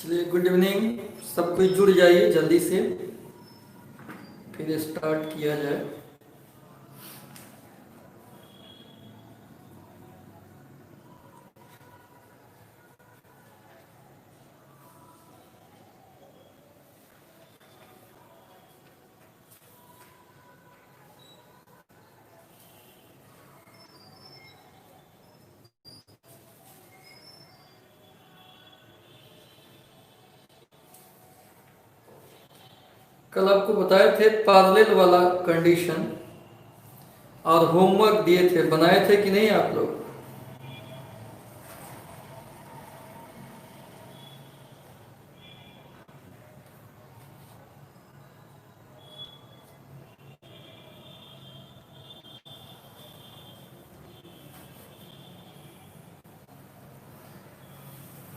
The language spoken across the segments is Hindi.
चलिए, गुड इवनिंग। सब कोई जुड़ जाइए जल्दी से, फिर स्टार्ट किया जाए। कल आपको बताए थे पैरेलल वाला कंडीशन और होमवर्क दिए थे, बनाए थे कि नहीं आप लोग?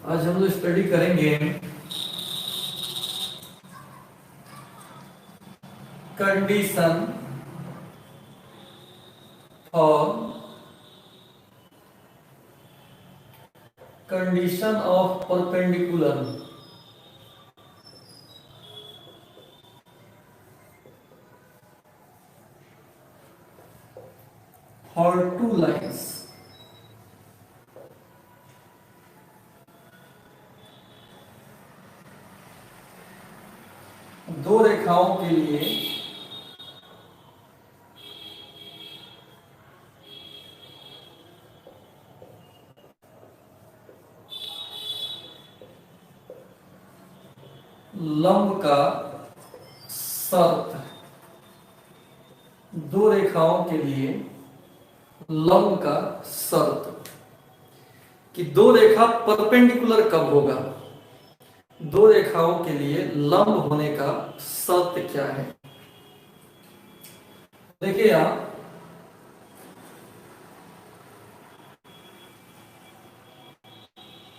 आज हम लोग स्टडी करेंगे condition of perpendicular for two lines. दो रेखाओं के लिए लंब का शर्त, दो रेखाओं के लिए लंब का शर्त कि दो रेखा परपेंडिकुलर कब होगा, दो रेखाओं के लिए लंब होने का शर्त क्या है। देखिए आप,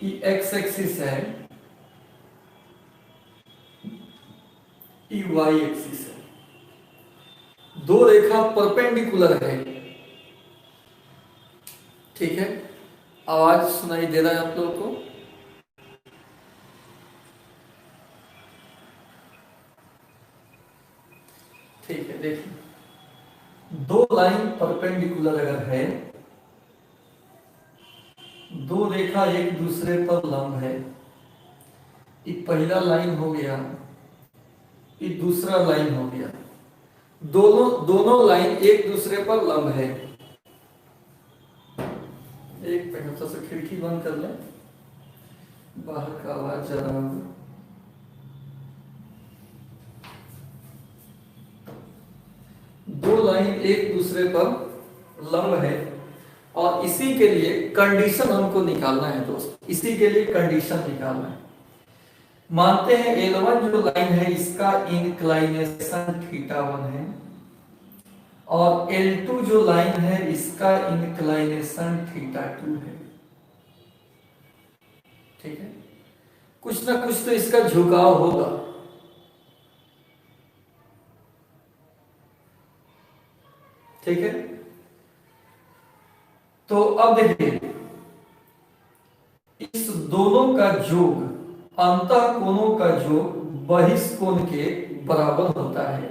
ये एक्स एक्सिस है, ये वाई एक्सिस है, दो रेखा परपेंडिकुलर है। ठीक है, आवाज सुनाई दे रहा है आप लोगों को? ठीक है, देखिए, दो लाइन परपेंडिकुलर अगर है, दो रेखा एक दूसरे पर लंब है, ये पहला लाइन हो गया, ये दूसरा लाइन हो गया, दोनों लाइन एक दूसरे पर लंब है। एक मिनट, थोड़ा सा खिड़की बंद कर लें, बाहर का आवाज जा रहा है। दो लाइन एक दूसरे पर लंब है और इसी के लिए कंडीशन हमको निकालना है दोस्त, इसी के लिए कंडीशन निकालना है। मानते हैं L1 जो लाइन है इसका इंक्लाइनेशन θ1 है और L2 जो लाइन है इसका इंक्लाइनेशन θ2 है। ठीक है, कुछ ना कुछ तो इसका झुकाव होगा। ठीक है, तो अब देखिए, इस दोनों का योग, अंतः कोणों का योग बहिष्कोण के बराबर होता है।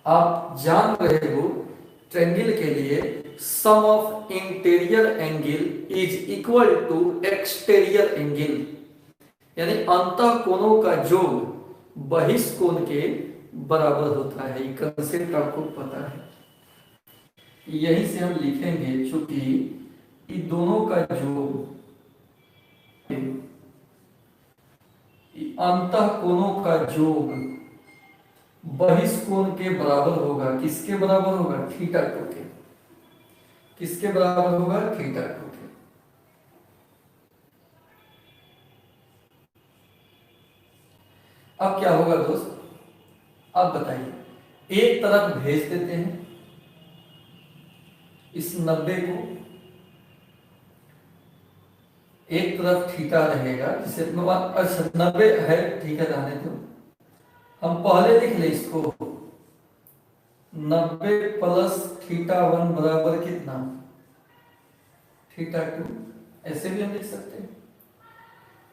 आप जान रहे हो, ट्रायंगल के लिए sum of interior angle is equal to exterior angle, यानी अंतः कोणों का योग बहिष्कोण के बराबर होता है। ये कंसेप्ट आपको पता है, यहीं से हम लिखेंगे, चूंकि इन दोनों का योग अंतः कोणों का योग बहिष्कोण के बराबर होगा। किसके बराबर होगा? θ2 के। किसके बराबर होगा? θ2 के। अब क्या होगा दोस्त, अब बताइए, एक तरफ भेज देते हैं इस 90 को, एक तरफ थीटा रहेगा, जिसे अच्छा 90 है, ठीक है, रहने दो, हम पहले लिख ले इसको, 90 प्लस θ1 बराबर कितना? θ2। ऐसे भी हम लिख सकते हैं,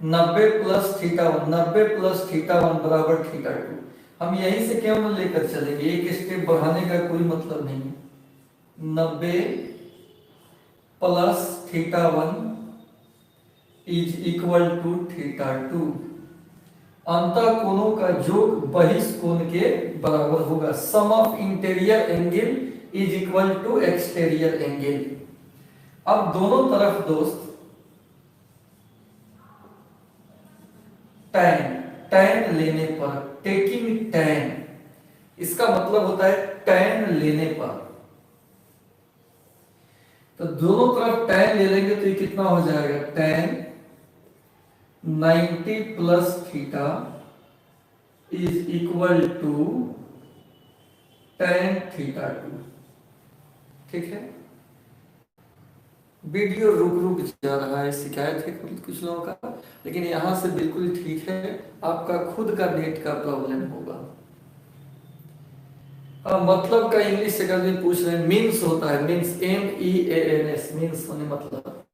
90 plus theta one, 90 plus theta one बराबर थीटा टू। हम यहीं से क्यों लेकर चलेंगे, एक स्टेप बढ़ाने का कोई मतलब नहीं है। 90 plus theta one is equal to theta two. अंतः कोणों का योग बहिष्ठ कोण के बराबर होगा। Sum of interior angle is equal to exterior angle. अब दोनों तरफ दोस्त tan, tan लेने पर, टेकिंग tan, इसका मतलब होता है tan लेने पर। तो दोनों तरफ tan ले लेंगे तो ये कितना हो जाएगा, tan 90 plus theta is equal to tan theta two. ठीक है, वीडियो रुक रुक जा रहा है, शिकायत है कुछ लोगों का, लेकिन यहां से बिल्कुल ठीक है। आपका खुद का नेट का प्रॉब्लम होगा। मतलब का इंग्लिश से अगर पूछ रहे हैं, मीन्स होता है, मीन्स MEANS, मीन्स होने मतलब।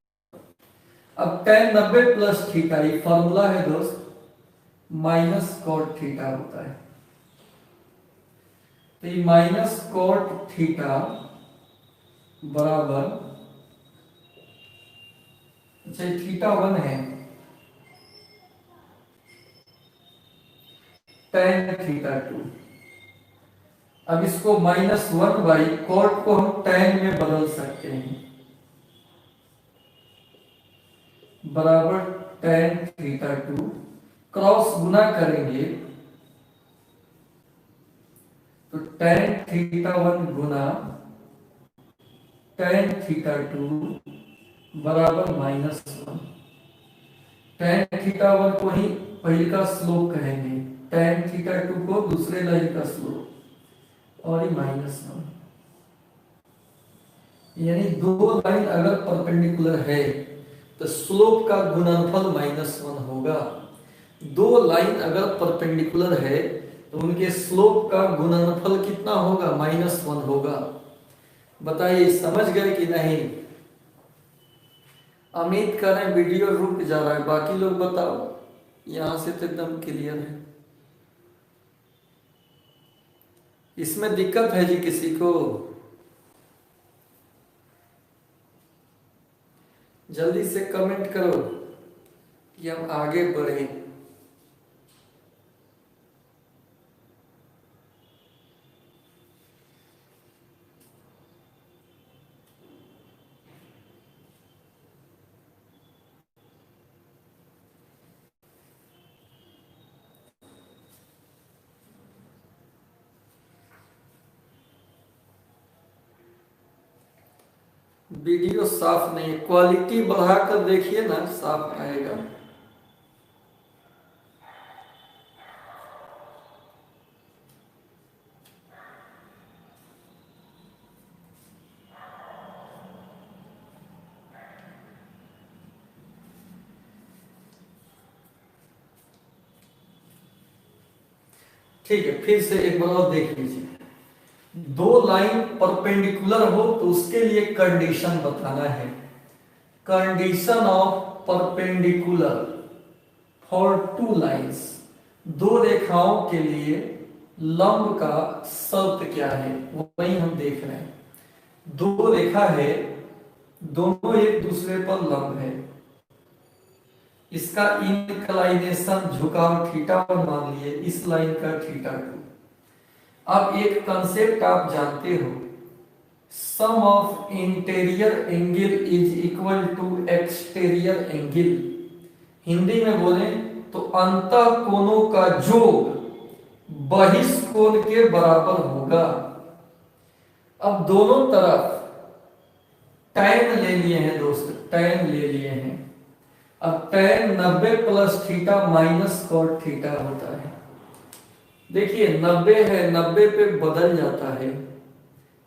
अब tan 90 प्लस थीटा, ये फॉर्मूला है दोस्त, माइनस कॉट थीटा होता है। तो ये माइनस कॉट थीटा बराबर, अच्छा थीटा वन है, tan थीटा टू। अब इसको माइनस वन बाई कॉट को हम tan में बदल सकते हैं, बराबर tan थीटा टू। क्रॉस गुना करेंगे तो tan theta one Guna tan theta to बराबर minus one. tan theta one को ही पहले का स्लोप कहेंगे, tan थीटा टू को दूसरे लाइन का स्लोप, और ये माइनस वन। यानी दो लाइन अगर परपेंडिकुलर है तो स्लोप का गुणनफल माइनस वन होगा। दो लाइन अगर परपेंडिकुलर है तो उनके स्लोप का गुणनफल कितना होगा, माइनस वन होगा। बताइए समझ गए कि नहीं। उम्मीद करें वीडियो रुक जा रहा है, बाकी लोग बताओ, यहां से तो एकदम क्लियर है। इसमें दिक्कत है जी किसी को, जल्दी से कमेंट करो कि हम आगे बढ़े। वीडियो साफ नहीं है, क्वालिटी बढ़ाकर देखिए ना, साफ आएगा। ठीक है, फिर से एक बार और देख लीजिए। दो लाइन परपेंडिकुलर हो तो उसके लिए कंडीशन बताना है। Condition of perpendicular for two lines, दो रेखाओं के लिए लंब का शर्त क्या है, वही हम देख रहे हैं। दो रेखा है, दोनों एक दूसरे पर लंब है, इसका इंक्लाइनेशन झुकाव थीटा वन मान लिए, इस लाइन का थीटा टू। अब एक कंसेप्ट आप जानते हो, sum of interior angle is equal to exterior angle. Hindi में बोले तो अंतः कोणों का योग बहिष्ठ कोण के बराबर होगा। अब दोनों तरफ tan ले लिए हैं दोस्त, tan ले लिए हैं। अब tan 90 plus theta minus cot theta होता है। देखिए 90 है, 90 पे बदल जाता है,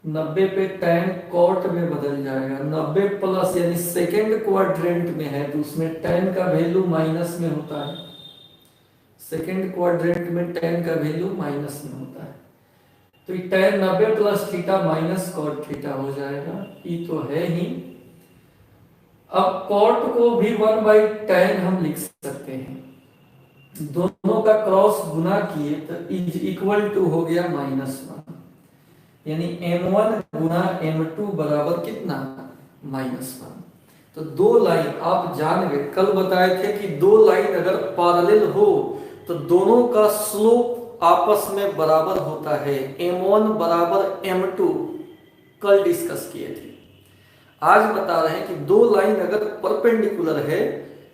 90 पे tan कॉट में बदल जाएगा। 90 प्लस यानी सेकेंड क्वाड्रेंट में है तो उसमें tan का वैल्यू माइनस में होता है। सेकेंड क्वाड्रेंट में tan का वैल्यू माइनस में होता है, तो tan 90 plus theta minus cot theta हो जाएगा, ये तो है ही। अब कॉट को भी 1/tan हम लिख सकते हैं, दोनों का क्रॉस गुना किए तो इज इक्वल टू हो गया -1, यानी m1 गुना m2 बराबर कितना, -1। तो दो लाइन आप जान गए, कल बताए थे कि दो लाइन अगर पैरेलल हो तो दोनों का स्लोप आपस में बराबर होता है, m1 बराबर m2, कल डिस्कस किए थे। आज बता रहे हैं कि दो लाइन अगर परपेंडिकुलर है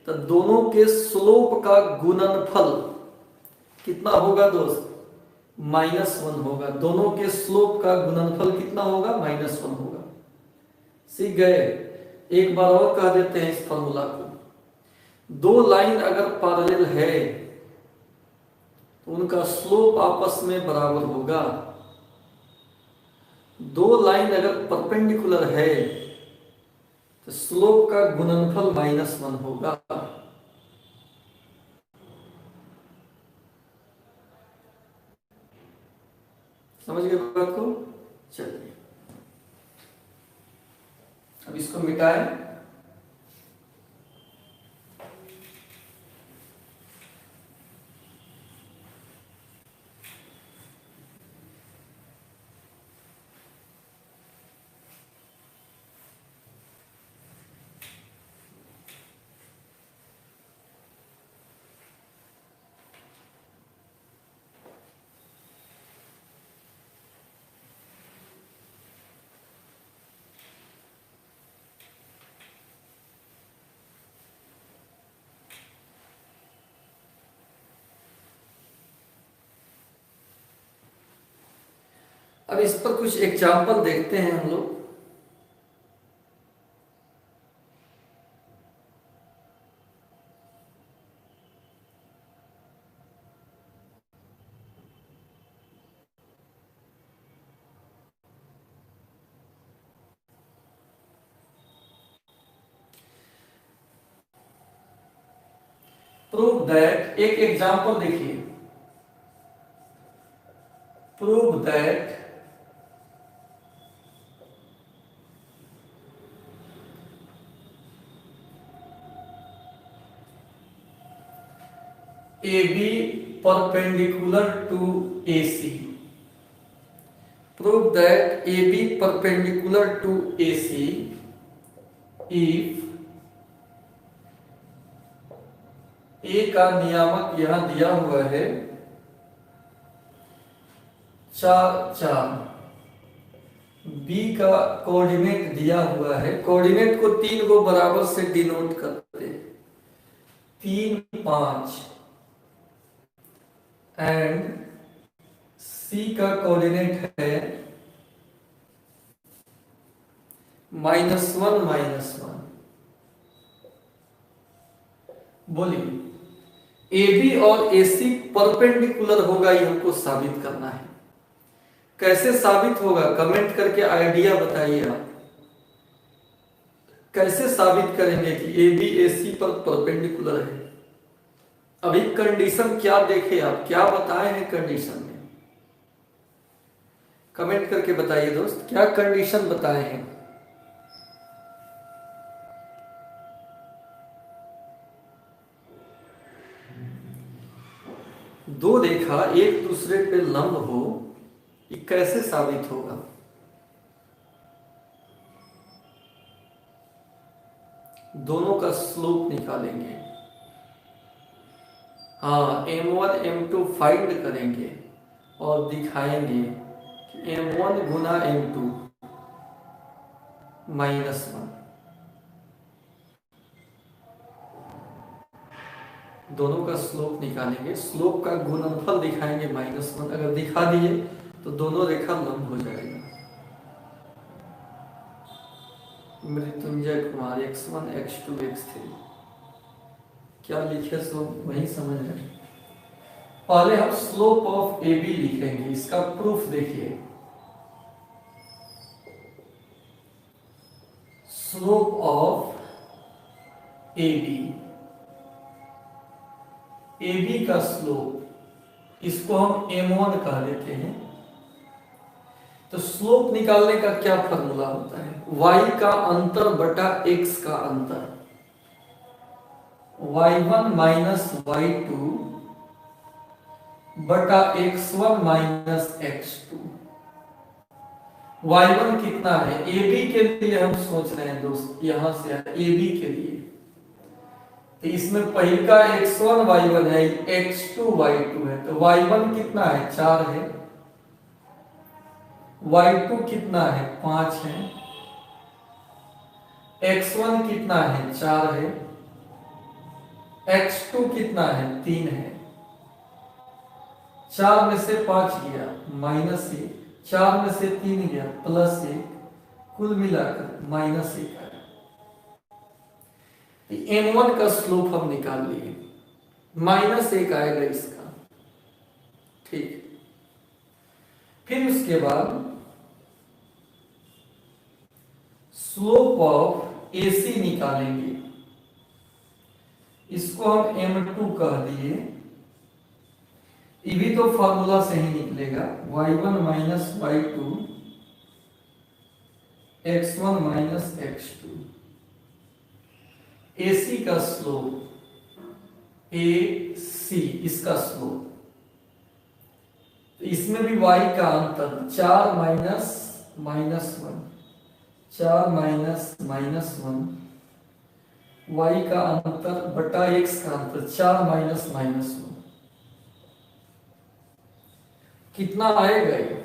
तो दोनों के स्लोप का गुणनफल कितना होगा दोस्त, -1 होगा। दोनों के स्लोप का गुणनफल कितना होगा, -1 होगा। सीख गए। एक बार और कह देते हैं इस फॉर्मूला को। दो लाइन अगर पैरेलल है तो उनका स्लोप आपस में बराबर होगा। दो लाइन अगर परपेंडिकुलर है तो स्लोप का गुणनफल -1 होगा। समझ गए बात को। चलिए अब इसको मिटाएं। अब इस पर कुछ एग्जाम्पल देखते हैं हम लोग। प्रूव दैट, एक एग्जाम्पल देखिए। Prove that AB perpendicular to AC. Prove that AB perpendicular to AC if A का नियामक यहां दिया हुआ है 4, B का कोऑर्डिनेट दिया हुआ है। कोऑर्डिनेट को 3 को बराबर से डिनोट करते हैं, 3, 5, एंड C का कोऑर्डिनेट है -1, -1। बोलिए AB और AC परपेंडिकुलर होगा, ये हमको साबित करना है। कैसे साबित होगा, कमेंट करके आइडिया बताइए आप। कैसे साबित करेंगे कि AB AC पर परपेंडिकुलर है। अभी कंडीशन क्या देखे आप, क्या बताए हैं कंडीशन में, कमेंट करके बताइए दोस्त, क्या कंडीशन बताए हैं। दो रेखा एक दूसरे पे लंब हो, ये कैसे साबित होगा। दोनों का स्लोप निकालेंगे। हाँ, m1 m2 फाइंड करेंगे और दिखाएंगे कि m1 गुना m2 -1, दोनों का स्लोप निकालेंगे। स्लोप का गुणनफल दिखाएंगे -1। अगर दिखा दिए तो दोनों रेखा लंब हो जाएगा। Mrityunjay Kumar x1 x2 x3 क्या लिखे सो वही समझ रहे। पहले हम स्लोप ऑफ AB लिखेंगे, इसका प्रूफ देखिए। स्लोप ऑफ AB, AB का स्लोप, इसको हम m1 कह देते हैं। तो स्लोप निकालने का क्या फॉर्मूला होता है? y का अंतर बटा x का अंतर, y1 माइनस y2 बटा x1 माइनस x2। y1 कितना है? AB के लिए हम सोच रहे हैं दोस्त, यहां से AB के लिए, तो इसमें पहले का x1 y1 है, x2 y2 है, तो y1 कितना है? 4 है। y2 कितना है? 5 है। x1 कितना है? 4 है। x2 कितना है? 3 है। 4 में से 5 गया माइनस 1, 4 में से 3 गया प्लस 1, कुल मिलाकर माइनस 1 आया। n1 का स्लोप हम निकाल लिए, माइनस 1 आएगा इसका। ठीक, फिर उसके बाद स्लोप ऑफ AC निकालेंगे, इसको हम m2 कह दिए। ये भी तो फॉर्मूला से ही निकलेगा, y1 minus y2 x1 minus x2। AC का स्लोप, AC इसका स्लोप, तो इसमें भी y का अंतर 4 minus minus 1, 4 minus minus 1, y का अंतर बटा x का अंतर 4 माइनस माइनस 1, कितना आएगा ये?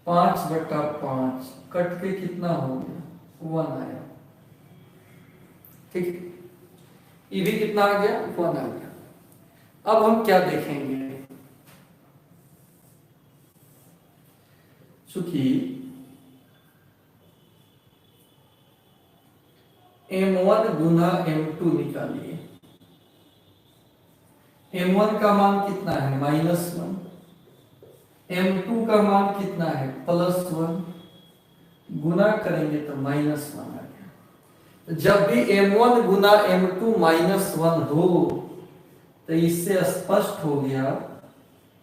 5 बटा 5 कट के कितना हो गया? 1 आया। ठीक, ये भी कितना आ गया? 1 आ गया। अब हम क्या देखेंगे, चूंकि m1 गुना m2 निकालिए, m1 का मान कितना है? -1, m2 का मान कितना है? +1, गुना करेंगे तो -1 आ गया। जब भी m1 गुना m2 -1 हो, तो इससे स्पष्ट हो गया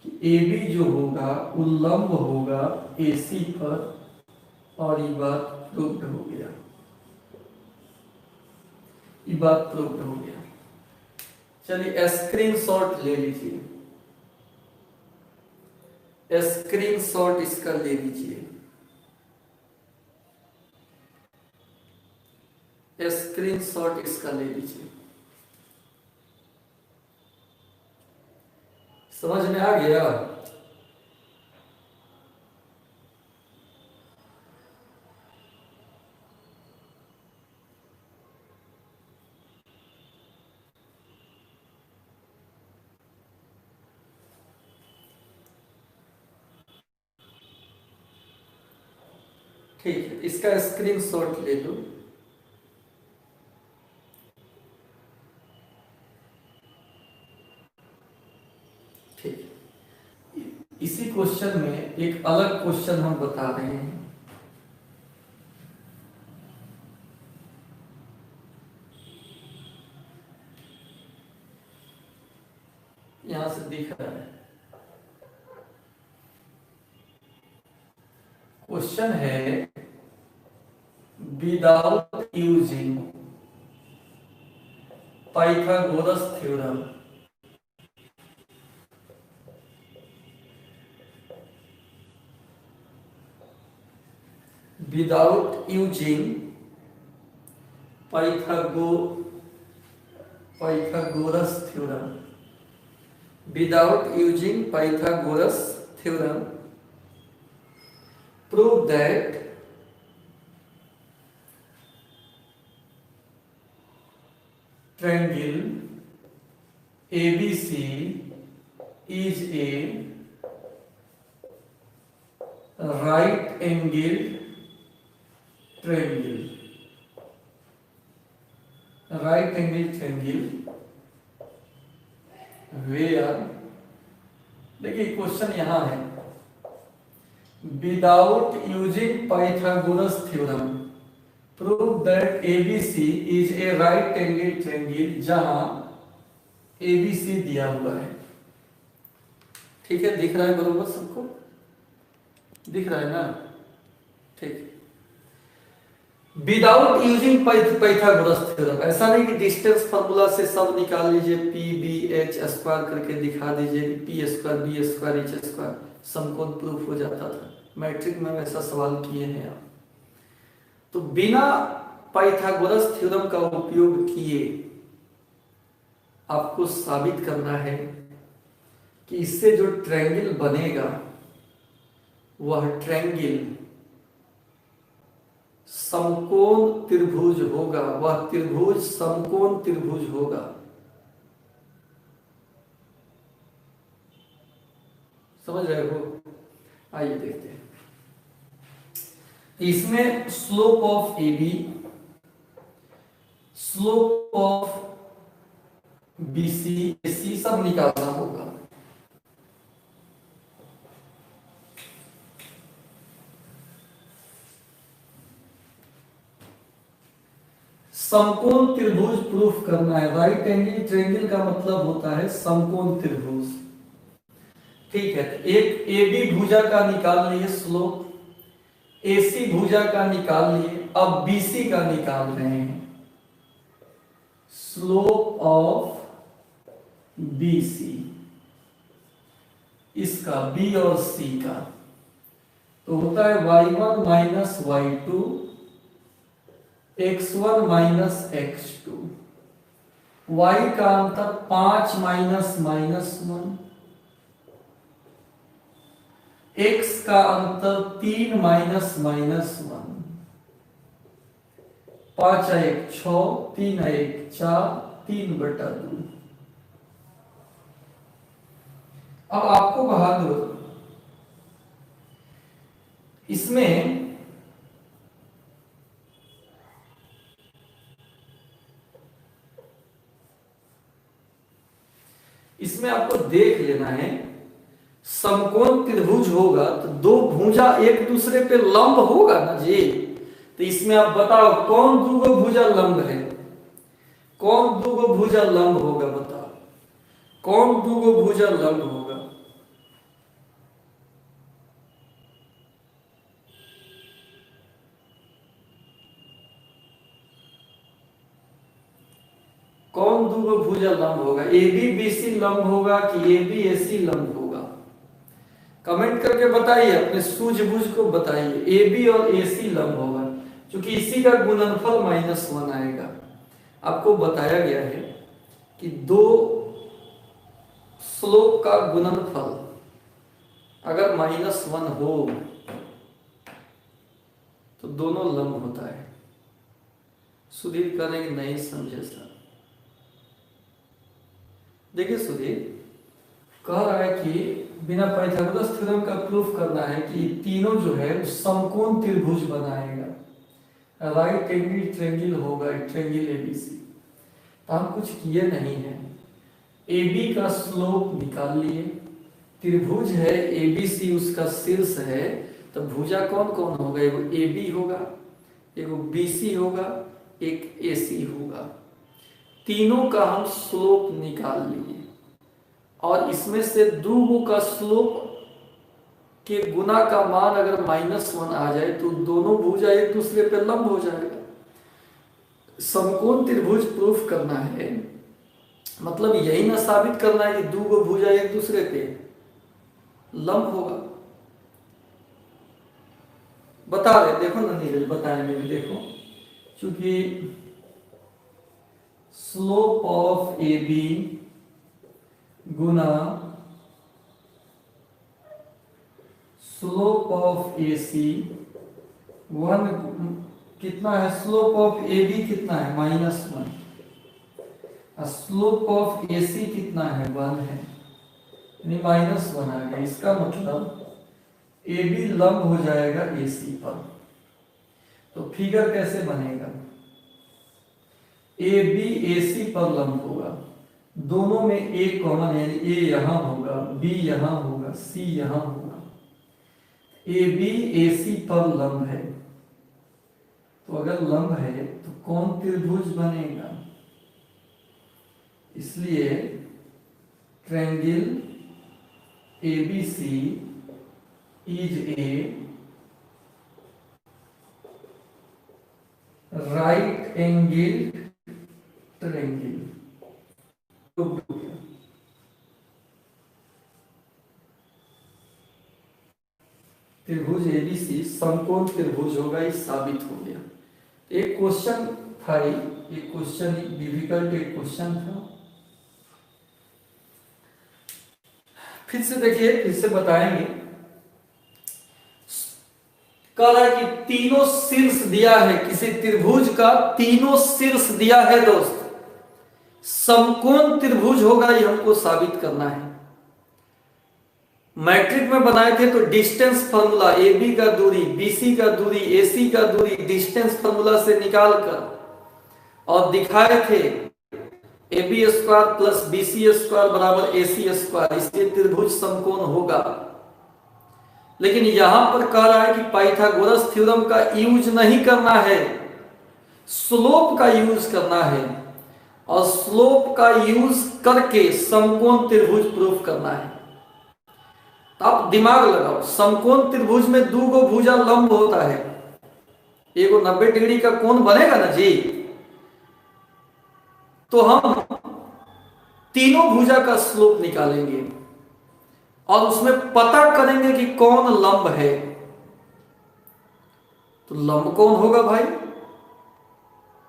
कि AB जो होगा उल्लंब होगा AC पर, और ये बात प्रूव्ड हो गया, ये बात प्रूव्ड हो गया। चलिए स्क्रीनशॉट ले लीजिए, स्क्रीनशॉट इसका ले लीजिए, स्क्रीनशॉट इसका ले लीजिए। समझ में आ गया? ठीक है, इसका स्क्रीनशॉट ले लो। ठीक, इसी क्वेश्चन में एक अलग क्वेश्चन हम बता रहे हैं। यहां से दिख रहा है, क्वेश्चन है without using Pythagoras theorem, without using Pythagoras theorem, without using Pythagoras theorem, prove that triangle ABC is a right angled triangle, right angle triangle where, देखिए क्वेश्चन यहां है, without using Pythagoras theorem prove that ABC is a right angle triangle, जहां ABC दिया हुआ है। ठीक है, दिख रहा है बरोबर सबको? दिख रहा है ना? ठीक। विदाउट यूजिंग पाइथागोरस थ्योरम, ऐसा नहीं कि डिस्टेंस फार्मूला से सब निकाल लीजिए, पी बी एच स्क्वायर करके दिखा दीजिए, P square B square H square समकोण प्रूफ हो जाता था। मैट्रिक में वैसा सवाल किए हैं आप। तो बिना पाइथागोरस थ्योरम का उपयोग किए आपको साबित करना है कि इससे जो ट्रायंगल बनेगा वह ट्रायंगल समकोण त्रिभुज होगा, वह त्रिभुज समकोण त्रिभुज होगा। समझ रहे हो? आइए देखते हैं। इसमें slope of A B, slope of B C सब निकालना होगा। समकोण त्रिभुज प्रूफ करना है। राइट एंगल ट्रायंगल का मतलब होता है समकोण त्रिभुज। ठीक है, एक ए बी भुजा का निकाल लिए स्लोप, एसी भुजा का निकाल लिए, अब बीसी का निकाल रहे हैं स्लोप ऑफ बीसी, इसका बी और सी का तो होता है y1 minus y2 x1 minus x2, y का अंतर 5 माइनस -1, x का अंतर 3 माइनस -1, 5 1 6, 3 1 4, 3/2। अब आपको बहादुर इसमें आपको देख लेना है, समकोण त्रिभुज होगा तो दो भुजा एक दूसरे पे लंब होगा ना जी। तो इसमें आप बताओ कौन दो भुजा लंब है, कौन दो भुजा लंब होगा? बताओ कौन दो भुजा लंब होगा? कौन दो भुजा लंब होगा? ए बी बी सी लंब होगा कि ए बी ए सी लंब होगा? कमेंट करके बताइए, अपने सूझबूझ को बताइए। ए बी और ए सी लंब होगा क्योंकि इसी का गुणनफल -1 आएगा। आपको बताया गया है कि दो स्लोप का गुणनफल अगर -1 हो तो दोनों लंब होता है। सुधीर करेंगे नहीं समझे सर। देखिए सुधीर कह रहा है कि बिना पाइथागोरस थ्योरम का प्रूफ करना है कि तीनों जो है समकोण त्रिभुज बनाएगा, राइट एंगल ट्रायंगल होगा, ट्रायंगल एबीसी। तो हम कुछ किए नहीं है, ए बी का स्लोप निकाल लिए, त्रिभुज है एबीसी उसका शीर्ष है, तो भुजा कौन कौन होगा? एगो ए बी होगा, एगो बी सी होगा, एक ए सी होगा। तीनों का हम स्लोप निकाल लिए और इसमें से दो का स्लोप के गुना का मान अगर -1 आ जाए तो दोनों भुजा एक दूसरे पे लंब हो जाएगा। समकोण त्रिभुज प्रूफ करना है मतलब यही ना साबित करना है कि दो भुजा एक दूसरे पे लंब होगा। बता रहे, देखो ना नीरज बताने में भी देखो, क्योंकि स्लोप ऑफ ए बी गुना स्लोप ऑफ ए सी 1 कितना है? स्लोप ऑफ ए बी कितना है? -1। स्लोप ऑफ ए सी कितना है? 1 है, यानी -1 आ गया। इसका मतलब ए बी लंब हो जाएगा ए सी पर। तो फिगर कैसे बनेगा? ए बी ए सी पर लंब होगा, दोनों में ए कॉमन, यानी ए यहां होगा, बी यहां होगा, सी यहां होगा। ए बी ए सी पर लंब है, तो अगर लंब है तो कौन त्रिभुज बनेगा? इसलिए triangle ABC is a right angle triangle. त्रिभुज एबीसी समकोण त्रिभुज होगा, ये साबित हो गया। एक क्वेश्चन था, एक क्वेश्चन डिफिकल्ट एक क्वेश्चन था, फिर से देखिए, फिर से बताएंगे। कह रहा है कि तीनों शीर्ष दिया है, किसी त्रिभुज का तीनों शीर्ष दिया है दोस्त, समकोण त्रिभुज होगा, ये हमको साबित करना है। मैट्रिक में बनाए थे तो डिस्टेंस फार्मूला, ए बी का दूरी, बी सी का दूरी, ए सी का दूरी डिस्टेंस फार्मूला से निकाल कर और दिखाए थे A B square plus B C square बराबर ए सी स्क्वायर, इसलिए त्रिभुज समकोण होगा। लेकिन यहां पर कह रहा है कि पाइथागोरस थ्योरम का यूज नहीं करना है, स्लोप का यूज करना है, और स्लोप का यूज करके समकोण त्रिभुज प्रूफ करना है। आप दिमाग लगाओ, समकोण त्रिभुज में दो गो भुजा लंब होता है, एगो 90 डिग्री का कोण बनेगा ना जी, तो हम तीनों भुजा का स्लोप निकालेंगे और उसमें पता करेंगे कि कौन लंब है। तो लंब कौन होगा भाई?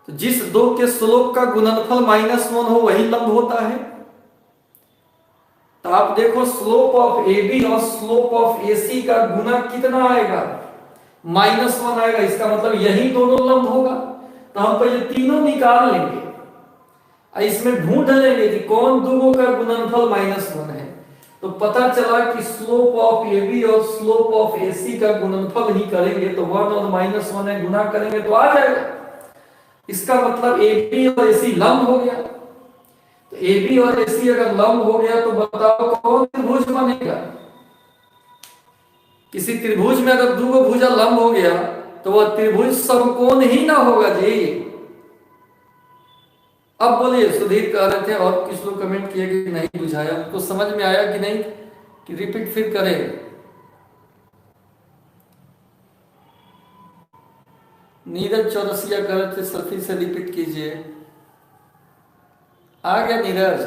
तो जिस दो के स्लोप का गुणनफल -1 हो वही लंब होता है। तो आप देखो, स्लोप ऑफ ए बी और स्लोप ऑफ ए सी का गुना कितना आएगा? -1 आएगा, इसका मतलब यही दोनों लंब होगा। तो हम पहले तीनों निकाल लेंगे, इसमें ढूंढ लेंगे कि कौन दोनों का गुणनफल -1 है। तो पता चला कि स्लोप ऑफ ए बी और स्लोप ऑफ ए सी का गुणनफल ही करेंगे तो 1 और -1 है, गुना करेंगे तो आ जाएगा। इसका मतलब ए बी और ए सी लंब हो गया। तो ए बी और ए सी अगर लंब हो गया तो बताओ कौन त्रिभुज बनेगा? किसी त्रिभुज में अगर दो भुजा लंब हो गया तो वह त्रिभुज समकोण ही ना होगा जी। अब बोलिए, सुधीर कह रहे थे और कुछ लोग कमेंट किए कि नहीं बुझाया, उनको समझ में आया कि नहीं, कि रिपीट फिर करें? नीरज चौरसिया कह रहे थे सर फिर से रिपीट कीजिए। आ गया नीरज?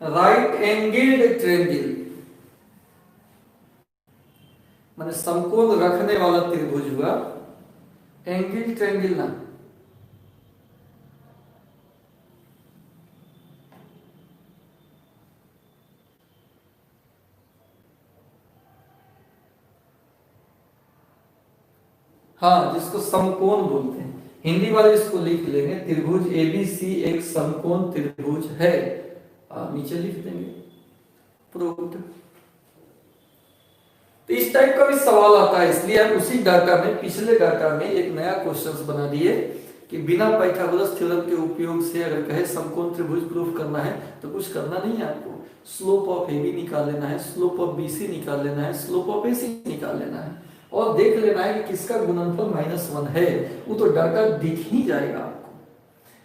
राइट एंगल्ड ट्रायंगल माने समकोण रखने वाला त्रिभुज हुआ, एंगल ट्रायंगल ना। हाँ, जिसको समकोण बोलते हैं, हिंदी वाले इसको लिख लेंगे, त्रिभुज एबीसी एक समकोण त्रिभुज है, नीचे लिख देंगे प्रूव्ड। तो इस टाइप का भी सवाल आता है, इसलिए हम उसी डाटा में, पिछले डाटा में एक नया क्वेश्चन बना दिए कि बिना पाइथागोरस थ्योरम के उपयोग से अगर कहे समकोण त्रिभुज प्रूफ करना है तो कुछ करना नहीं है आपको, स्लोप ऑफ ए बी निकाल लेना है, स्लोप ऑफ बी सी निकाल लेना है, स्लोप ऑफ ए सी निकाल लेना है और देख लेना है कि किसका गुणनफल -1 है। वो तो डाटा दिख ही जाएगा आपको।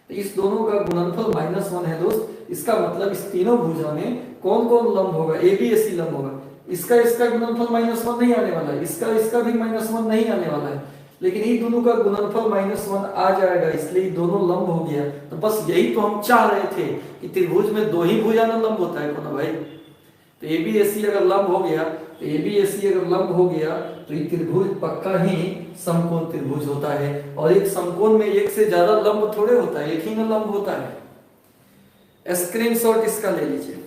तो इस दोनों का गुणनफल -1 है दोस्त, इसका मतलब इस तीनों भुजा में कौन कौन लंब होगा? ए बी ए सी लंब होगा। इसका गुणनफल -1 नहीं आने वाला है, इसका भी -1 नहीं आने वाला है, लेकिन इन दोनों का गुणनफल -1 आ जाएगा, इसलिए दोनों लंब हो गया। तो बस यही तो हम चाह रहे थे कि त्रिभुज में दो ही भुजा ना लंब होता है कौन भाई। तो ए बी ए सी अगर लंब हो गया, तो ए बी ए सी अगर लंब हो गया तो ये त्रिभुज पक्का ही समकोण त्रिभुज होता है। और एक समकोण में एक से ज्यादा लंब थोड़े होता है, एक ही ना लंब होता है। स्क्रीनशॉट इसका ले लीजिए।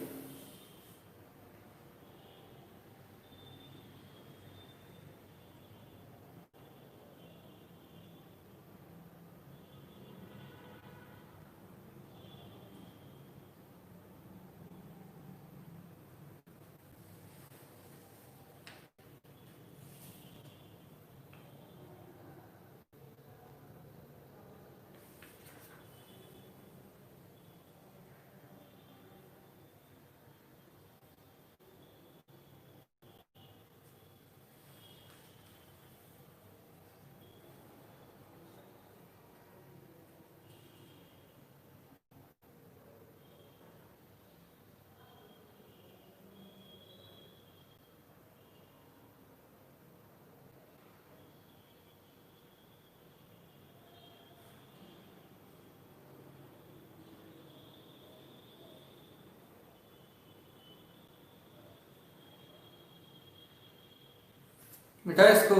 मिटाए इसको,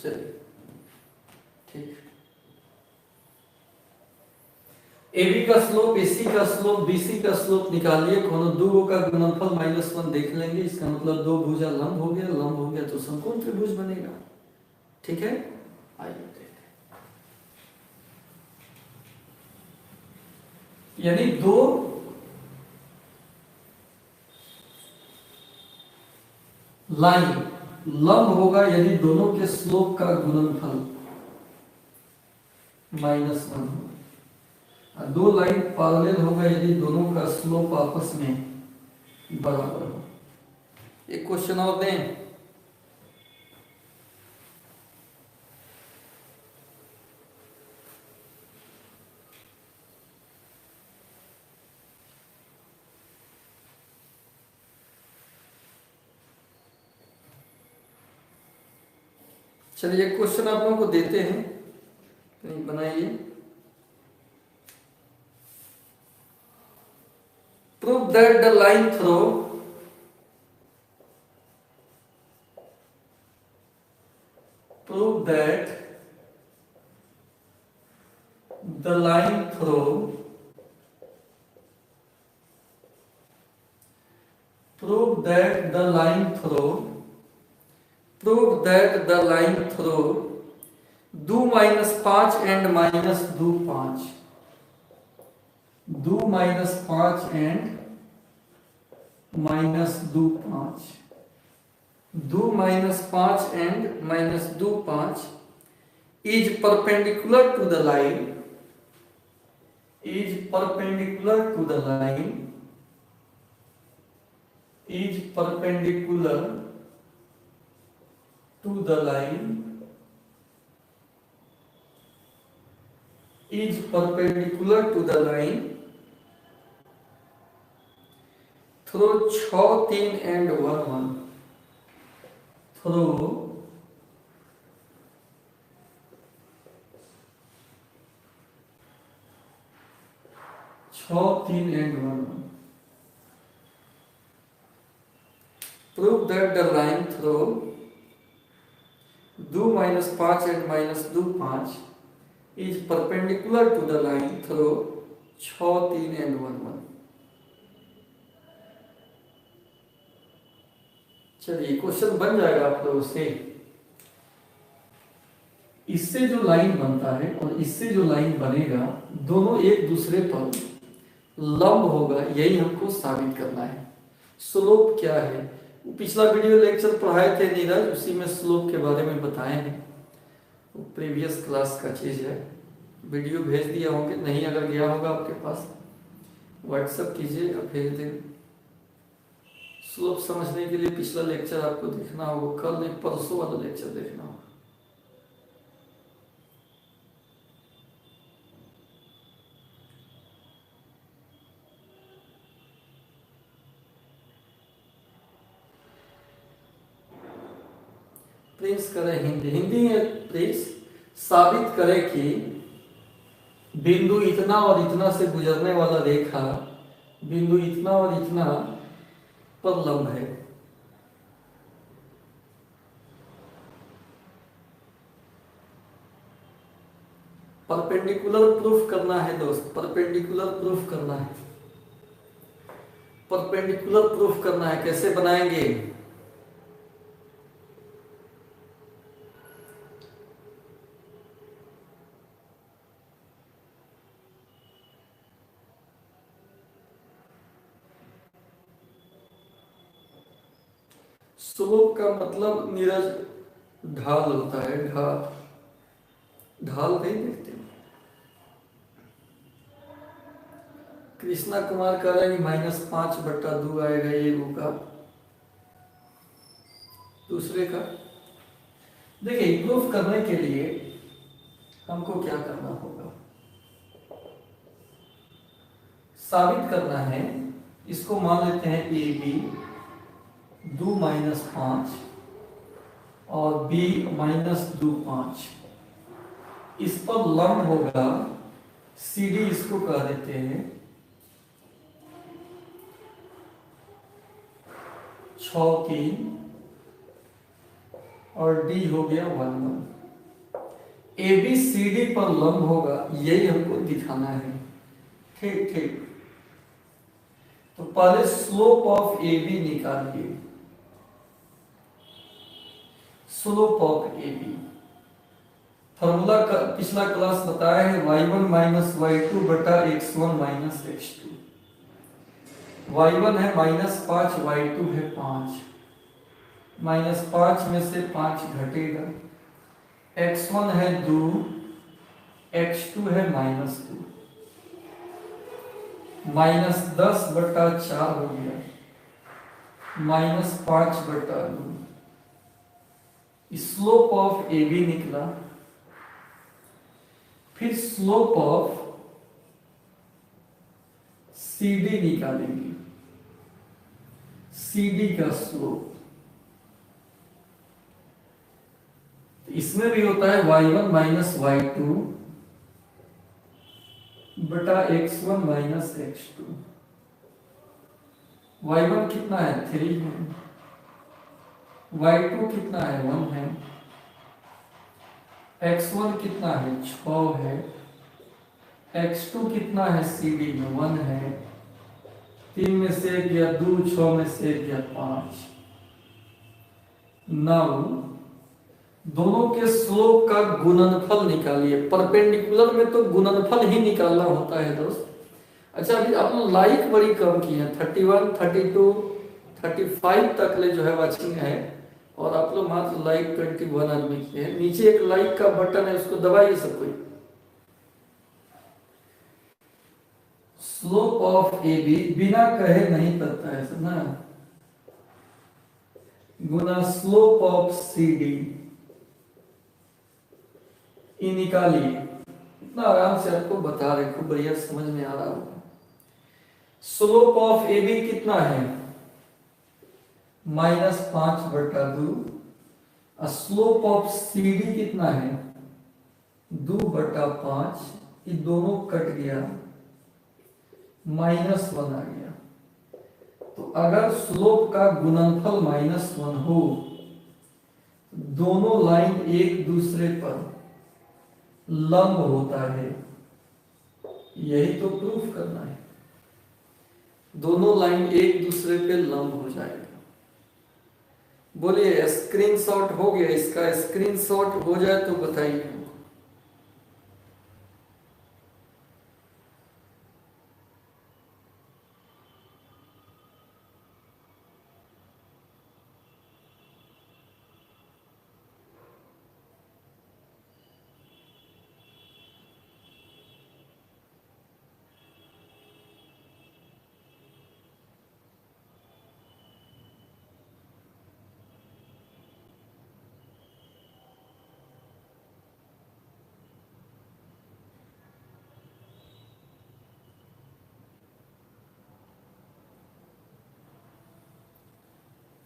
चलिए ठीक। AB का स्लोप, AC का स्लोप, BC का स्लोप निकालिए, कोनो दो का गुणनफल -1 देख लेंगे, इसका मतलब दो भुजा लंब हो गया, लंब हो गया तो समकोण त्रिभुज बनेगा। ठीक है, आइए देखते हैं। यानी दो लाइन लंब होगा यदि दोनों के स्लोप का गुणनफल -1 होगा, दो लाइन पैरेलल होगा यदि दोनों का स्लोप आपस में बराबर हो। एक क्वेश्चन और दें, चलिए एक क्वेश्चन आप लोगों को देते हैं, कहीं बनाइए। Prove that the line throw prove that the line through prove that the line through prove that the line through दो -5 and -2 5 2 -5 and -2 5 2 -5 and -2 5 is perpendicular to the line is perpendicular to the line is perpendicular to the line is perpendicular to the line through 6 3 and 1 1 through 6 3 and 1 1 prove that the line through 2 -5 and -2 5 is perpendicular to the line through 6 3 and 1 1। चलिए क्वेश्चन बन जाएगा आप लोगों से। इससे जो लाइन बनता है और इससे जो लाइन बनेगा दोनों एक दूसरे पर लंब होगा, यही हमको साबित करना है। स्लोप क्या है, पिछला वीडियो लेक्चर पढ़ाए थे नीरज, उसी में स्लोप के बारे में बताए हैं, वो प्रीवियस क्लास का चीज है, वीडियो भेज दिया होंगे, नहीं अगर गया होगा आपके पास व्हाट्सएप कीजिए या भेज दें। स्लोप समझने के लिए पिछला लेक्चर आपको देखना होगा, कल नहीं परसों वाला लेक्चर देखना होगा। प्रिंस करें हिंदी, हिंदी में प्रिंस साबित करें कि बिंदु इतना और इतना से गुजरने वाला रेखा बिंदु इतना और इतना पर लंब है। परपेंडिकुलर प्रूफ करना है दोस्त, परपेंडिकुलर प्रूफ करना है, परपेंडिकुलर प्रूफ करना है। कैसे बनाएंगे, स्लोप का मतलब नीरज ढाल होता है, ढाल, ढाल नहीं देखते। कृष्णा कुमार कह रहे हैं -5/2 आएगा ये का दूसरे का। देखिए प्रूफ करने के लिए हमको क्या करना होगा, साबित करना है। इसको मान लेते हैं AB 2 -5 और B -2 5, इस पर लंब होगा CD, इसको कह देते हैं 6 3 और डी हो गया 1 1। ए बी सी डी पर लंब होगा, यही हमको दिखाना है। ठीक ठीक। तो पहले स्लोप ऑफ ए बी निकालिए। Slope of A B formula पिछला क्लास बताया है, y1 माइनस y2 बटा x1 माइनस x2। y1 है -5, y2 है 5। -5 में से 5 घटेगा। x1 है 2, x2 है -2। -10 बटा 4 हो गया, -5 बटा 2। स्लोप ऑफ ए बी निकला। फिर स्लोप ऑफ सी डी निकालेंगे। सी डी का स्लोप इसमें भी होता है y1 माइनस y2 बटा x1 माइनस x2। y1 कितना है 3 है, y2 कितना है 1 है, x1 कितना है 6 है, x2 कितना है सी डी में 1 है। 3 में से 1 गया 2, 6 में से 1 गया 5। नाउ दोनों के स्लोप का गुणनफल निकालिए। परपेंडिकुलर में तो गुणनफल ही निकालना होता है दोस्त। अच्छा, अभी आप लोग लाइक बड़ी कम की है, 31, 32, 35 तक ले जो है वाचिंग है, और आप लोग मात्र लाइक 21 आदमी की है। नीचे एक लाइक का बटन है, उसको दबाइए सब कोई। स्लोप ऑफ ए बी बिना कहे नहीं पता है ना, गुना स्लोप ऑफ सी डी निकालिए। इतना आराम से आपको बता रहे, खूब बढ़िया समझ में आ रहा होगा। स्लोप ऑफ ए बी कितना है -5 बटा 2। स्लोप ऑफ सी डी कितना है 2 बटा 5। ये दोनों कट गया, -1 आ गया। तो अगर स्लोप का गुणनफल -1 हो, दोनों लाइन एक दूसरे पर लंब होता है, यही तो प्रूफ करना है। दोनों लाइन एक दूसरे पे लंब हो जाएगा। बोलिए स्क्रीनशॉट हो गया? इसका स्क्रीनशॉट हो जाए तो बताइए हमको।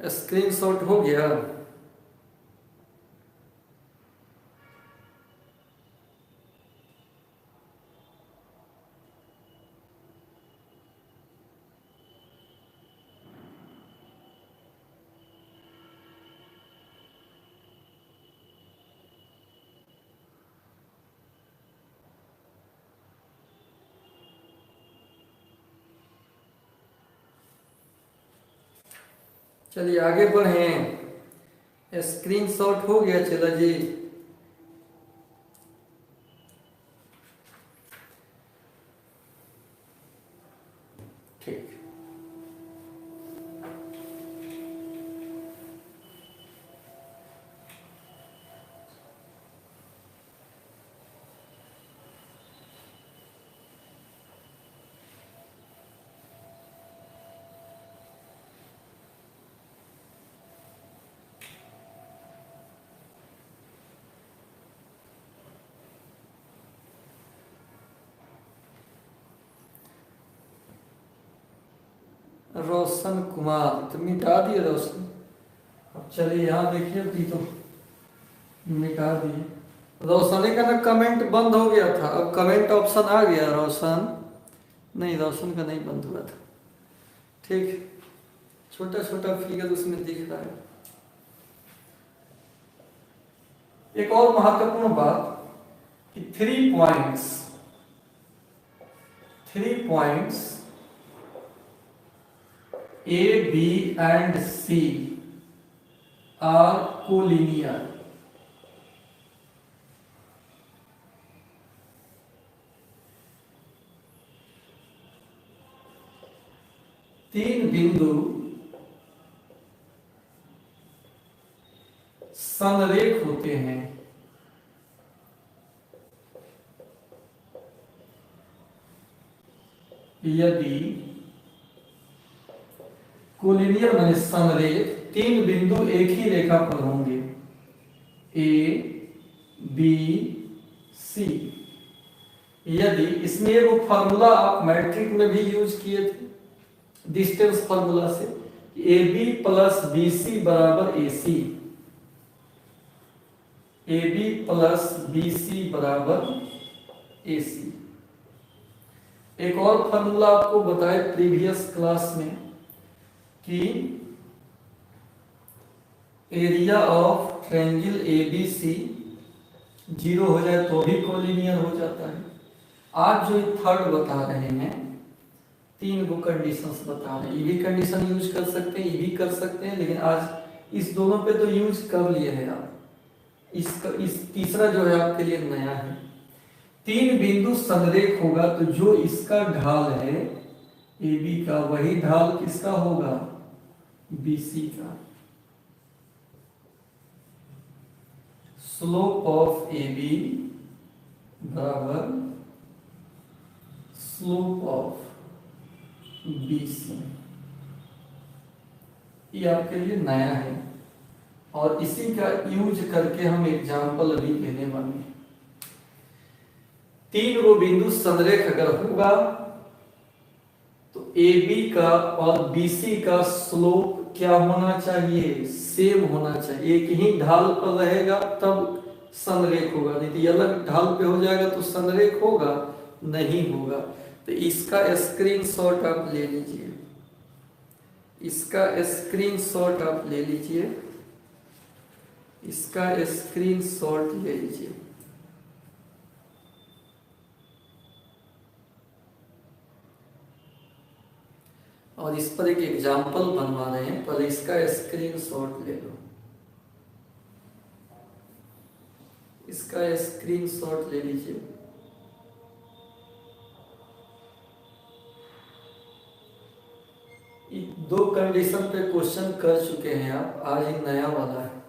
स्क्रीनशॉट हो गया? चलिए आगे बढ़े। स्क्रीनशॉट हो गया? चला जी। ठीक। रोशन कुमार तो मिटा दिए रोशन। अब चलिए यहाँ देखिए, अभी तो मिटा दिए। रोशनी का ना कमेंट बंद हो गया था, अब कमेंट ऑप्शन आ गया। रोशन नहीं, रोशन का नहीं बंद हुआ था। ठीक, छोटा छोटा फिगर उसमें दिख रहा है। एक और महत्वपूर्ण बात कि 3 points A, B and C are collinear. तीन बिंदु संरेख होते हैं यदि कोलिनियर माने संरेख तीन बिंदु एक ही रेखा पर होंगे A, B, C। यदि इसमें वो फार्मूला आप मैट्रिक में भी यूज किए थे, डिस्टेंस फार्मूला से, AB प्लस BC बराबर AC, AB प्लस BC बराबर AC। एक और फार्मूला आपको बताए प्रीवियस क्लास में कि एरिया ऑफ ट्रायंगल ABC 0 हो जाए तो भी कोलिनियर हो जाता है। आज जो थर्ड बता रहे हैं, तीन को कंडीशंस बता रहे हैं, ये भी कंडीशन यूज कर सकते हैं, ये भी कर सकते हैं, लेकिन आज इस दोनों पे तो यूज कर लिए हैं आप। इस तीसरा जो है आपके लिए नया है। तीन बिंदु संरेख होगा तो जो इसका ढाल है AB का, वही ढाल किसका होगा? BC का। स्लोप ऑफ AB बराबर स्लोप ऑफ BC, ये आपके लिए नया है और इसी का यूज करके हम एग्जाम्पल अभी लेने वाले हैं। तीन वो बिंदु संरेख अगर होगा तो AB का और BC का स्लोप क्या होना चाहिए? सेम होना चाहिए। एक ही ढाल पर रहेगा तब संरेख होगा, नहीं तो अलग ढाल पे हो जाएगा तो संरेख होगा नहीं होगा। तो इसका स्क्रीनशॉट आप ले लीजिए, इसका स्क्रीनशॉट आप ले लीजिए, इसका स्क्रीनशॉट ले लीजिए। और इस पर एक एग्जाम्पल बनवा रहे हैं, पर इसका स्क्रीनशॉट ले लो, इसका स्क्रीनशॉट ले लीजिए। दो कंडीशन पे क्वेश्चन कर चुके हैं आप, आज एक नया वाला है।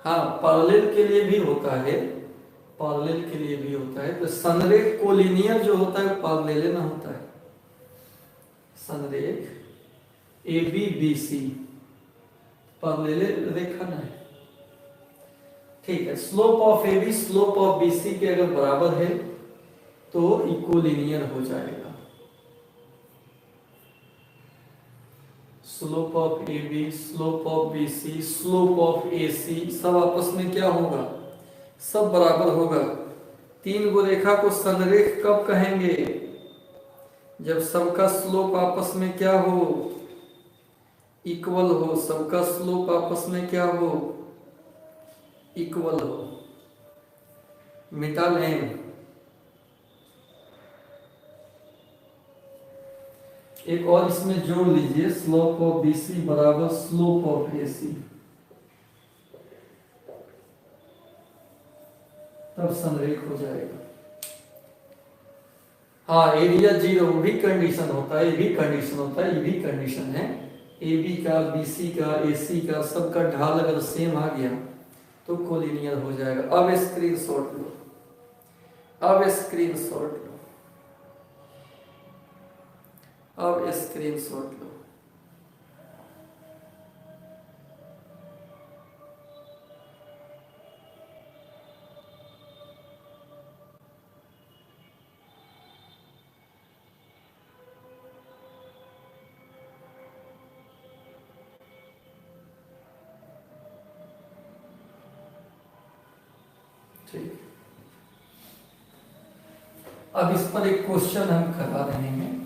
हाँ, पैरेलल के लिए भी होता है, पैरेलल के लिए भी होता है। तो संरेख कोलिनियर जो होता है पैरेलल ना होता है। संरेख AB BC पैरेलल रेखा ना है, ठीक है। Slope of AB slope of BC के अगर बराबर है तो इक्वलिनियर हो जाएगा। Slope of AB slope of BC slope of AC सब आपस में क्या होगा? सब बराबर होगा। तीन गो रेखा को संरेख कब कहेंगे? जब सबका स्लोप आपस में क्या हो? इक्वल हो। सबका स्लोप आपस में क्या हो? इक्वल हो। मिटा लें। एक और इसमें जोड़ लीजिए, स्लोप ऑफ BC बराबर स्लोप ऑफ AC, तब संरेख हो जाएगा। हाँ, एरिया 0 भी कंडीशन होता है, ये भी कंडीशन होता है, ये भी कंडीशन है। AB का, BC का, AC का सबका ढाल अगर सेम आ गया तो कोलिनियर हो जाएगा। अब स्क्रीनशॉट लो, अब स्क्रीनशॉट लो, अब स्क्रीनशॉट लो। ठीक, अब इस पर एक क्वेश्चन हम करा रहे हैं,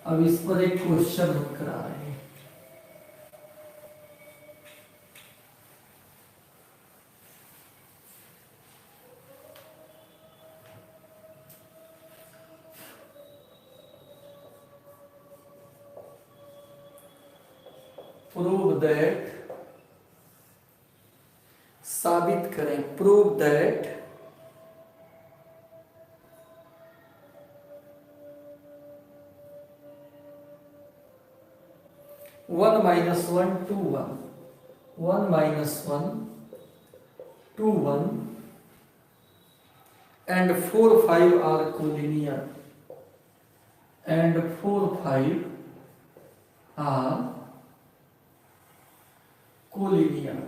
अब इस पर एक क्वेश्चन हम करा रहे हैं। प्रूव दैट, साबित करें, prove that 1 minus 1 2 1, 1 minus 1 2 1 and 4 5 are collinear, and 4 5 are collinear.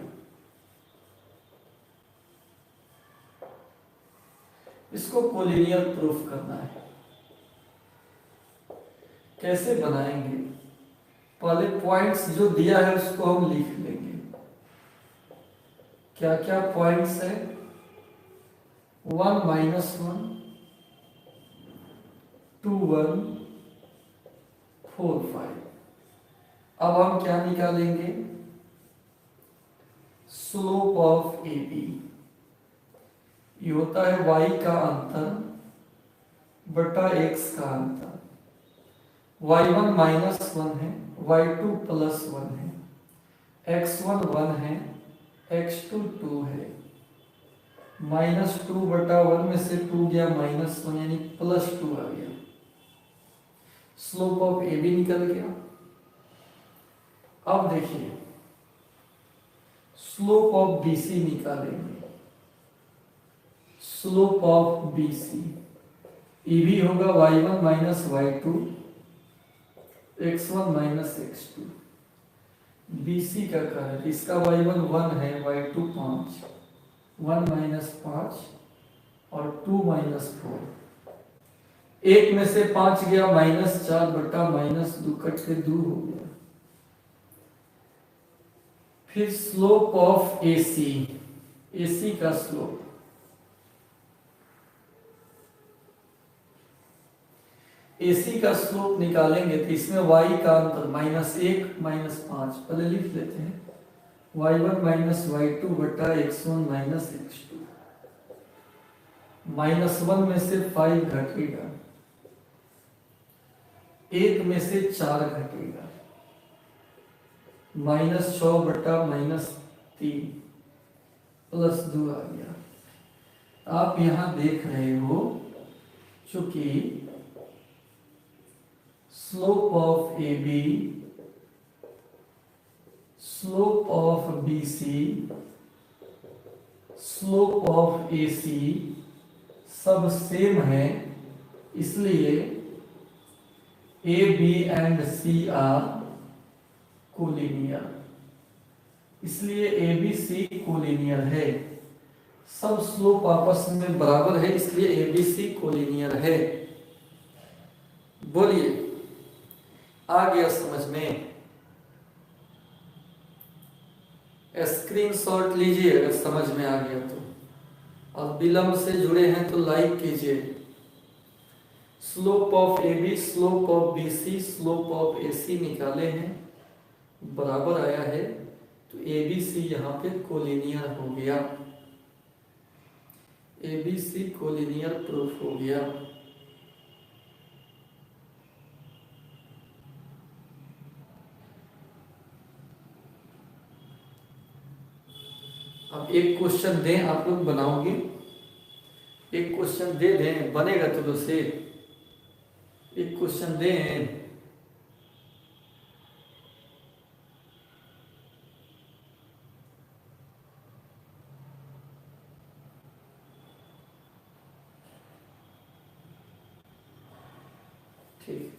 इसको कोलिनियर प्रूफ करना है। कैसे बनाएंगे? पहले पॉइंट्स जो दिया है उसको हम लिख लेंगे। क्या क्या पॉइंट्स है? 1 minus 1 2 1 4 5। अब हम क्या निकालेंगे? Slope of A B. ये होता है y का अंतर बटा x का अंतर। y1 माइनस 1 है, y2 प्लस 1 है, x1 1 है, x2 2 है। माइनस 2 बटा 1 में से 2 गया माइनस 1 यानी प्लस 2 आ गया। स्लोप ऑफ ए बी निकल गया। अब देखिए स्लोप ऑफ बी सी निकालेंगे। स्लोप ऑफ बी सी ई भी होगा y1 minus y2 x1 minus x2। B C का कारण इसका y1 1 है, y2 5, 1 माइनस 5 और 2 माइनस 4। एक में से 5 गया माइनस 4 बटा माइनस 2 कट के 2 हो गया। फिर स्लोप ऑफ ए सी, ए सी का स्लोप, AC का स्लोप निकालेंगे तो इसमें y का अंतर माइनस 1 माइनस 5 पहले लिख लेते हैं। y1 माइनस y2 बटा x1 माइनस x2। माइनस 1 में से 5 घटेगा, 1 में से 4 घटेगा, माइनस 6 बटा माइनस 3 प्लस 2 आ गया। आप यहां देख रहे हो चूंकि slope of A B, slope of B C, slope of A C सब सेम है, इसलिए A B and C are collinear. इसलिए ए बी सी कोलिनियर है। सब स्लोप आपस में बराबर है, इसलिए ए बी सी कोलिनियर है। बोलिए आ गया समझ में? स्क्रीनशॉट लीजिए अगर समझ में आ गया तो। अब विलंब से जुड़े हैं तो लाइक कीजिए। Slope of A B, slope of B C, slope of A C निकाले हैं, बराबर आया है, तो ए बी सी यहाँ पे कोलिनियर हो गया। A B C collinear proof हो गया। अब एक क्वेश्चन दें, आप लोग बनाओगे? एक क्वेश्चन दे दें, बनेगा तो से एक क्वेश्चन दें। ठीक,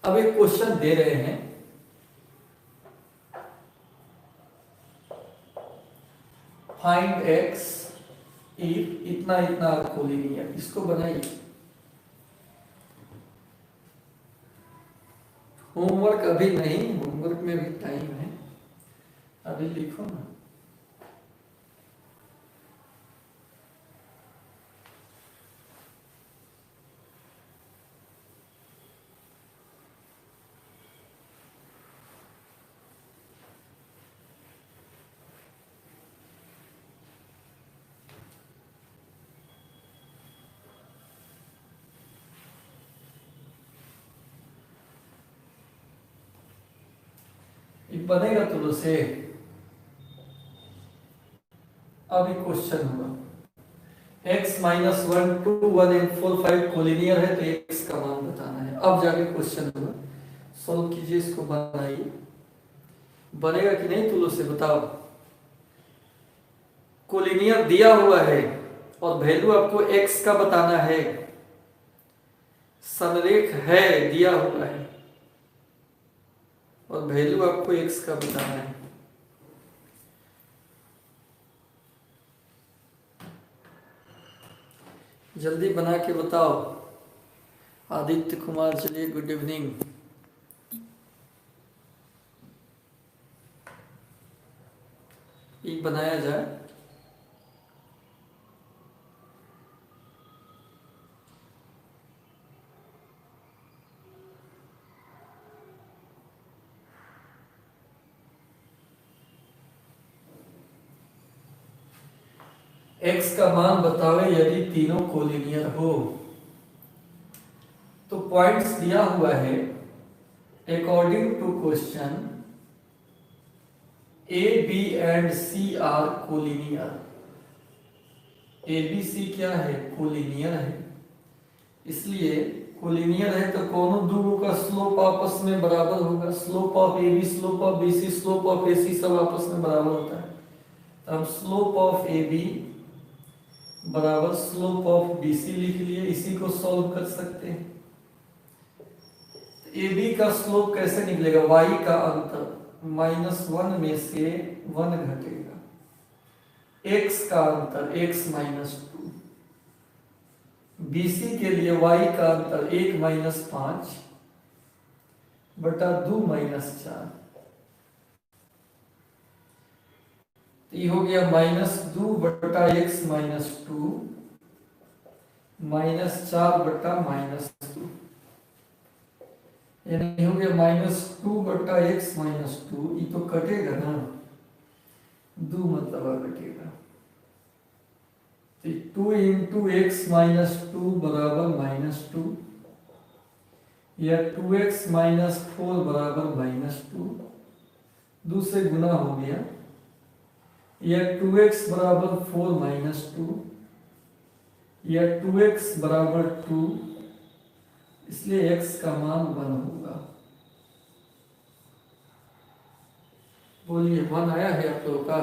अब एक क्वेश्चन दे रहे हैं। फाइंड एक्स इफ इतना इतना कोलिनियर। इसको बनाइए। होमवर्क अभी नहीं, होमवर्क में भी टाइम है, अभी लिखो ना। बनेगा तुलो से। अभी क्वेश्चन होगा x माइनस 1 2 1 8 4 5 कोलिनियर है तो x का मान बताना है। अब जाके क्वेश्चन होगा, सॉल्व कीजिए इसको, बनाइए, बनेगा कि नहीं तुलो से बताओ। कोलिनियर दिया हुआ है और वैल्यू आपको x का बताना है, समरेख है दिया हुआ है और वैल्यू आपको x का बताना है। जल्दी बना के बताओ। आदित्य कुमार, चलिए गुड इवनिंग। ये बनाया जाए। x का मान बतावे यदि तीनों कोलिनियर हो। तो पॉइंट्स दिया हुआ है according to question A B and C are collinear. A B C क्या है? कोलिनियर है। इसलिए कोलिनियर है तो कोनो दो का स्लोप आपस में बराबर होगा। Slope of A B, slope of B C, slope of A C सब आपस में बराबर होता है। तो हम स्लोप ऑफ ए बी बराबर स्लोप ऑफ बी सी लिख लिए, इसी को सॉल्व कर सकते हैं। ए बी का स्लोप कैसे निकलेगा? y का अंतर -1 में से 1 घटेगा, x का अंतर x -2, BC के लिए y का अंतर 1 - 5 बटा 2 - 4। ये हो गया -2 बटा x -2 -4 बटा -2, यानी हो गया -2 बटा x -2। ये तो कटेगा ना, 2 मतलब कटेगा। तो 2 इंटू एक्स -2 बराबर -2 या 2x -4 बराबर -2, 2 से गुना हो गया, या 2x बराबर 4 -2 या 2x बराबर 2, इसलिए x का मान 1 होगा। बोलिए 1 आया है आप लोगों का?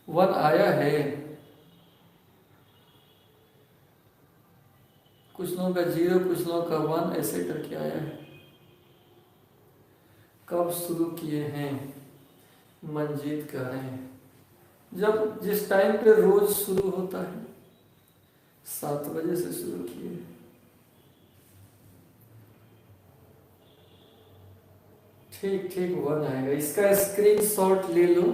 1 आया है। कुछ लोगों का 0, कुछ लोगों का 1, ऐसे करके आया है। कब शुरू किए हैं? मंजीत कह रहे हैं जब जिस टाइम पे रोज शुरू होता है 7 बजे से शुरू किए। ठीक ठीक 1 आएगा। इसका स्क्रीनशॉट ले लो।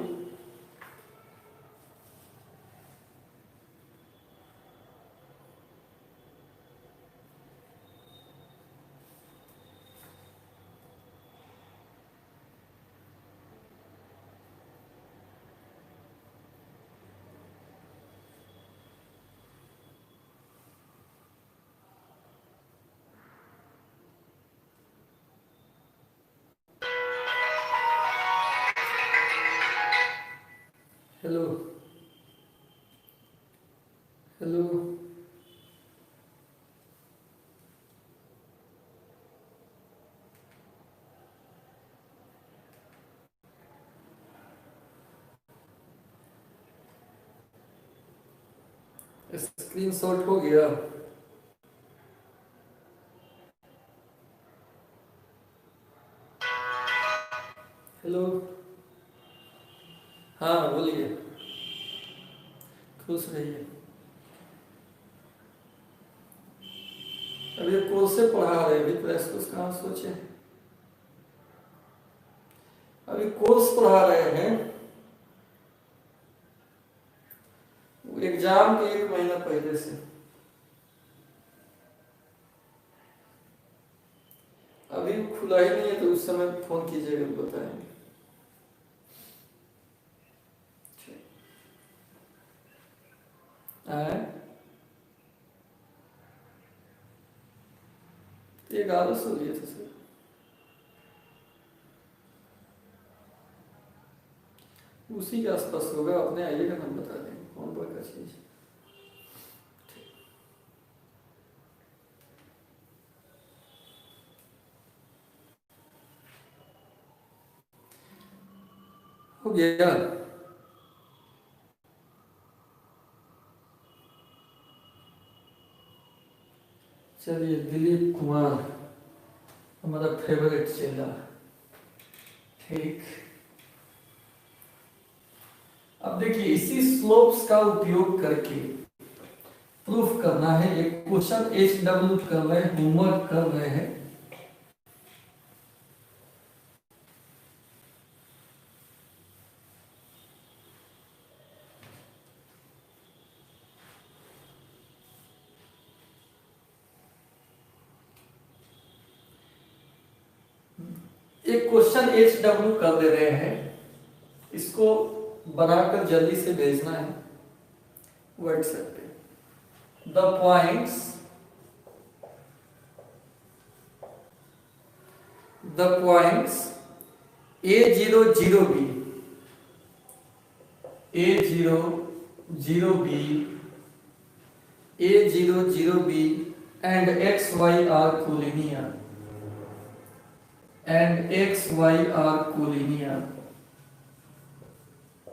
हेलो हेलो, स्क्रीनशॉट हो गया? हेलो, हाँ बोलिए, खुश रहिए। अभी कोर्स से पढ़ा रहे, अभी प्रेस कोर्स कहाँ सोचे, अभी कोर्स पढ़ा रहे हैं। एग्जाम के 1 महीना पहले से। अभी खुला ही नहीं है तो उस समय फोन कीजिएगा, बताएंगे। तो 1100 लिए थे सर। उसी के आसपास होगा, अपने आइएगा हम बता देंगे कौन बड़ा चीज। हो गया। चलिए, दिलीप कुमार हमारा फेवरेट चेला। ठीक, अब देखिए इसी स्लोप्स का उपयोग करके प्रूफ करना है। एक क्वेश्चन HW कर रहे हैं, होमवर्क कर रहे हैं। एक क्वेश्चन HW कर दे रहे हैं, इसको बनाकर जल्दी से भेजना है व्हाट्सएप पे। The points A0 0B, A0 0B, A0 0B and XY are collinear, and XY are collinear,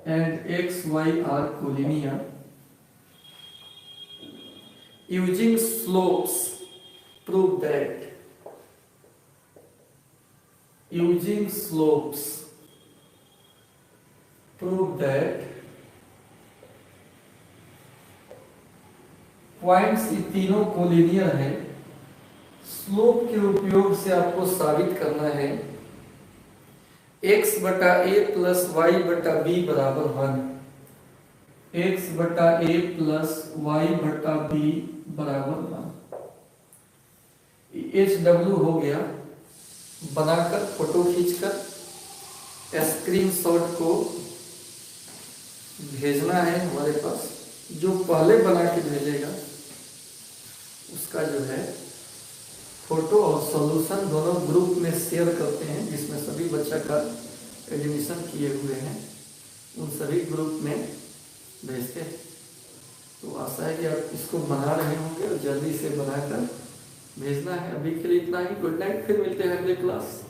and XY are collinear using slopes. Prove that using slopes, prove that points ये तीनों कोलिनियर है। स्लोप के उपयोग से आपको साबित करना है x बटा a प्लस y बटा b बराबर 1, x बटा a प्लस y बटा b बराबर 1। HW हो गया, बनाकर फोटो खींचकर स्क्रीनशॉट को भेजना है हमारे पास। जो पहले बना के भेजेगा उसका जो है फोटो और सॉल्यूशन दोनों ग्रुप में शेयर करते हैं, जिसमें सभी बच्चा का एडमिशन किए हुए हैं, उन सभी ग्रुप में भेजते हैं। तो आशा है कि आप इसको बना रहे होंगे और जल्दी से बनाकर भेजना है। अभी के लिए इतना ही। गुड नाइट, फिर मिलते हैं अगले क्लास।